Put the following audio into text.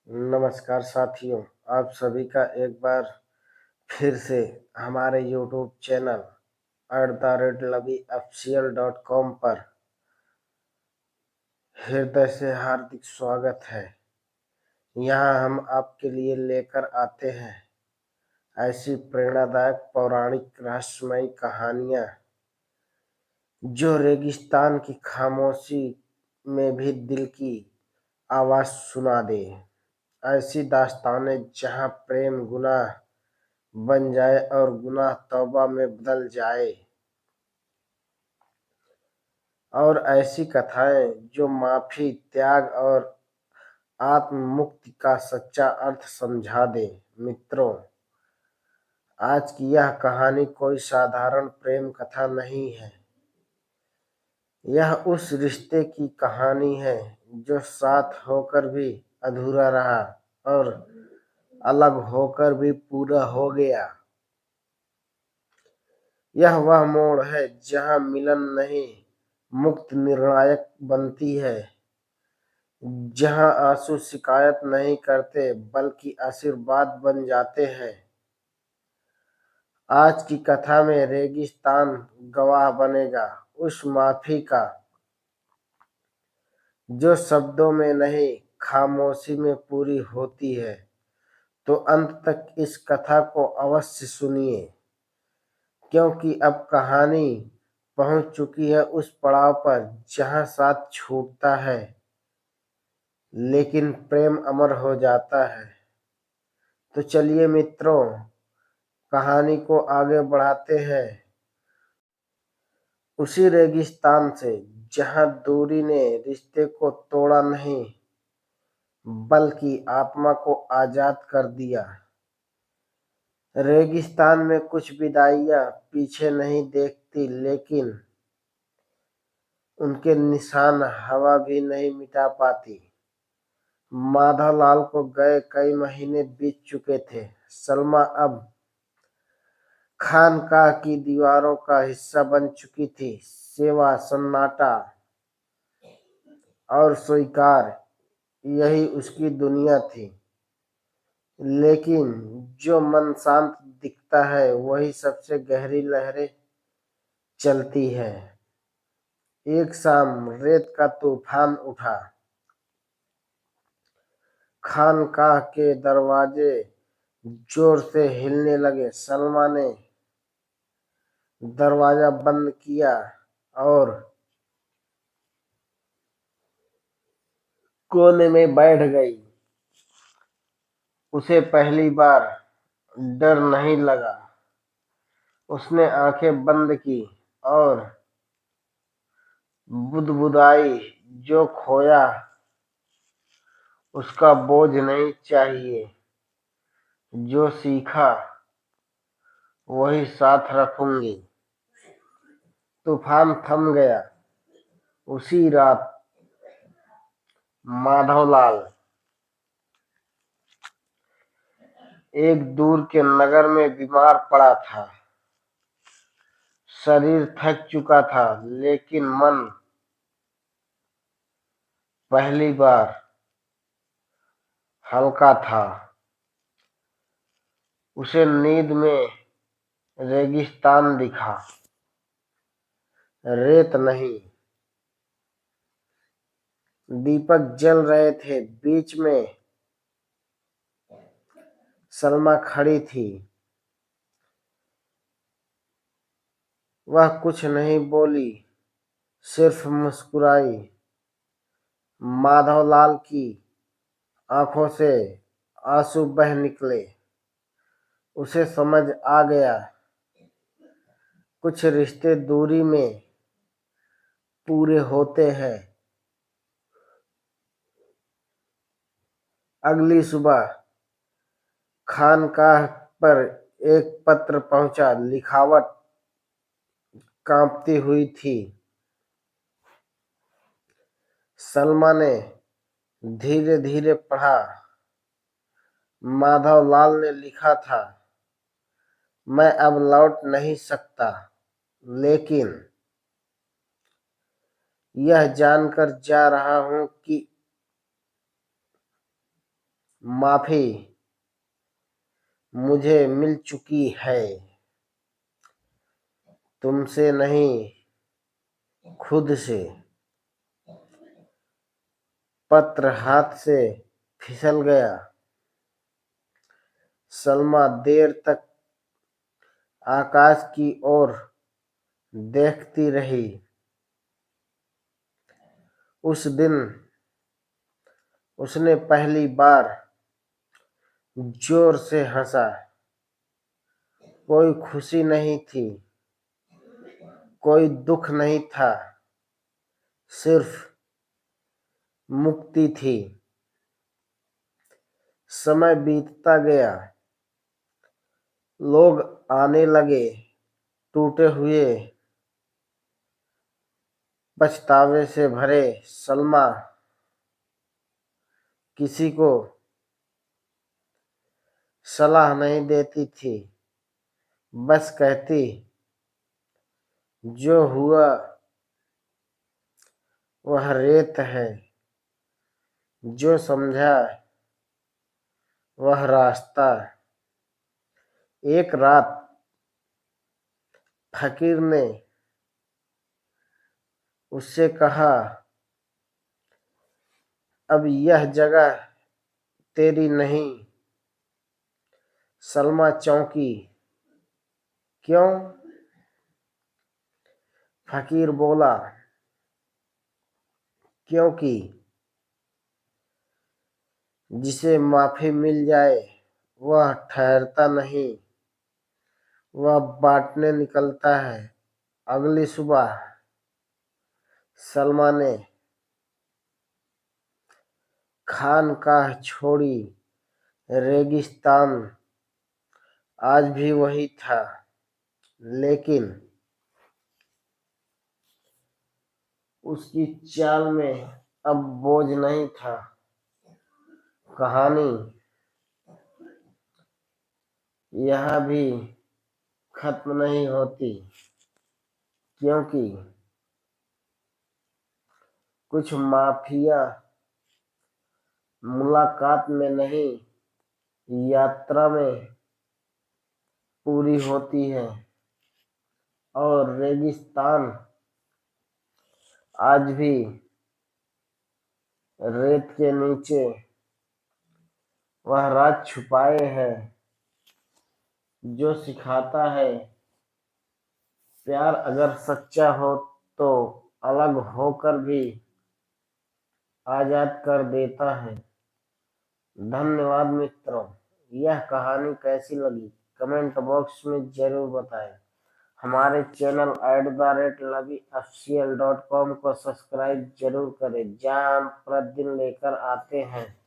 नमस्कार साथियों, आप सभी का एक बार फिर से हमारे यूट्यूब चैनल @LaviOfficial.com पर हृदय से हार्दिक स्वागत है। यहाँ हम आपके लिए लेकर आते हैं ऐसी प्रेरणादायक पौराणिक रहस्यमयी कहानियाँ जो रेगिस्तान की खामोशी में भी दिल की आवाज़ सुना दे। ऐसी दास्तानें जहाँ प्रेम गुनाह बन जाए और गुनाह तौबा में बदल जाए, और ऐसी कथाएं जो माफी, त्याग और आत्म मुक्ति का सच्चा अर्थ समझा दे। मित्रों, आज की यह कहानी कोई साधारण प्रेम कथा नहीं है। यह उस रिश्ते की कहानी है जो साथ होकर भी अधूरा रहा और अलग होकर भी पूरा हो गया। यह वह मोड़ है जहाँ मिलन नहीं, मुक्त निर्णायक बनती है, जहाँ आंसू शिकायत नहीं करते बल्कि आशीर्वाद बन जाते हैं। आज की कथा में रेगिस्तान गवाह बनेगा उस माफी का जो शब्दों में नहीं, खामोशी में पूरी होती है। तो अंत तक इस कथा को अवश्य सुनिए, क्योंकि अब कहानी पहुंच चुकी है उस पड़ाव पर जहां साथ छूटता है लेकिन प्रेम अमर हो जाता है। तो चलिए मित्रों, कहानी को आगे बढ़ाते हैं उसी रेगिस्तान से जहां दूरी ने रिश्ते को तोड़ा नहीं बल्कि आत्मा को आजाद कर दिया। रेगिस्तान में कुछ विदाइयां पीछे नहीं देखती, लेकिन उनके निशान हवा भी नहीं मिटा पाती। माधवलाल को गए कई महीने बीत चुके थे। सलमा अब खानकाह की दीवारों का हिस्सा बन चुकी थी। सेवा, सन्नाटा और स्वीकार, यही उसकी दुनिया थी। लेकिन जो मन शांत दिखता है वही सबसे गहरी लहरें चलती है। एक शाम रेत का तूफान उठा। खानकाह के दरवाजे जोर से हिलने लगे। सलमा ने दरवाजा बंद किया और कोने में बैठ गई। उसे पहली बार डर नहीं लगा। उसने आंखें बंद की और बुदबुदाई, जो खोया उसका बोझ नहीं चाहिए, जो सीखा वही साथ रखूंगी। तूफान थम गया। उसी रात माधवलाल एक दूर के नगर में बीमार पड़ा था। शरीर थक चुका था, लेकिन मन पहली बार हल्का था। उसे नींद में रेगिस्तान दिखा, रेत नहीं। दीपक जल रहे थे। बीच में सलमा खड़ी थी। वह कुछ नहीं बोली, सिर्फ मुस्कुराई। माधवलाल की आंखों से आंसू बह निकले। उसे समझ आ गया, कुछ रिश्ते दूरी में पूरे होते हैं। अगली सुबह खानकाह पर एक पत्र पहुंचा। लिखावट कांपती हुई थी। सलमा ने धीरे धीरे पढ़ा। माधवलाल ने लिखा था, मैं अब लौट नहीं सकता, लेकिन यह जानकर जा रहा हूं कि माफी मुझे मिल चुकी है, तुमसे नहीं खुद से। पत्र हाथ से फिसल गया। सलमा देर तक आकाश की ओर देखती रही। उस दिन उसने पहली बार जोर से हंसा। कोई खुशी नहीं थी, कोई दुख नहीं था, सिर्फ मुक्ति थी। समय बीतता गया, लोग आने लगे, टूटे हुए, पछतावे से भरे। सलमा किसी को सलाह नहीं देती थी, बस कहती, जो हुआ वह रेत है, जो समझा वह रास्ता। एक रात फकीर ने उससे कहा, अब यह जगह तेरी नहीं। सलमा चौंकी। क्यों? फकीर बोला, क्योंकि जिसे माफी मिल जाए वह ठहरता नहीं, वह बांटने निकलता है। अगली सुबह सलमा ने खानकाह छोड़ी। रेगिस्तान आज भी वही था, लेकिन उसकी चाल में अब बोझ नहीं था। कहानी यहाँ भी खत्म नहीं होती, क्योंकि कुछ माफिया मुलाकात में नहीं, यात्रा में पूरी होती है। और रेगिस्तान आज भी रेत के नीचे वह राज छुपाए है, जो सिखाता है प्यार अगर सच्चा हो तो अलग होकर भी आजाद कर देता है। धन्यवाद मित्रों। यह कहानी कैसी लगी कमेंट बॉक्स में जरूर बताएं। हमारे चैनल @lovyofficial.com को सब्सक्राइब जरूर करें, जहां हम प्रतिदिन लेकर आते हैं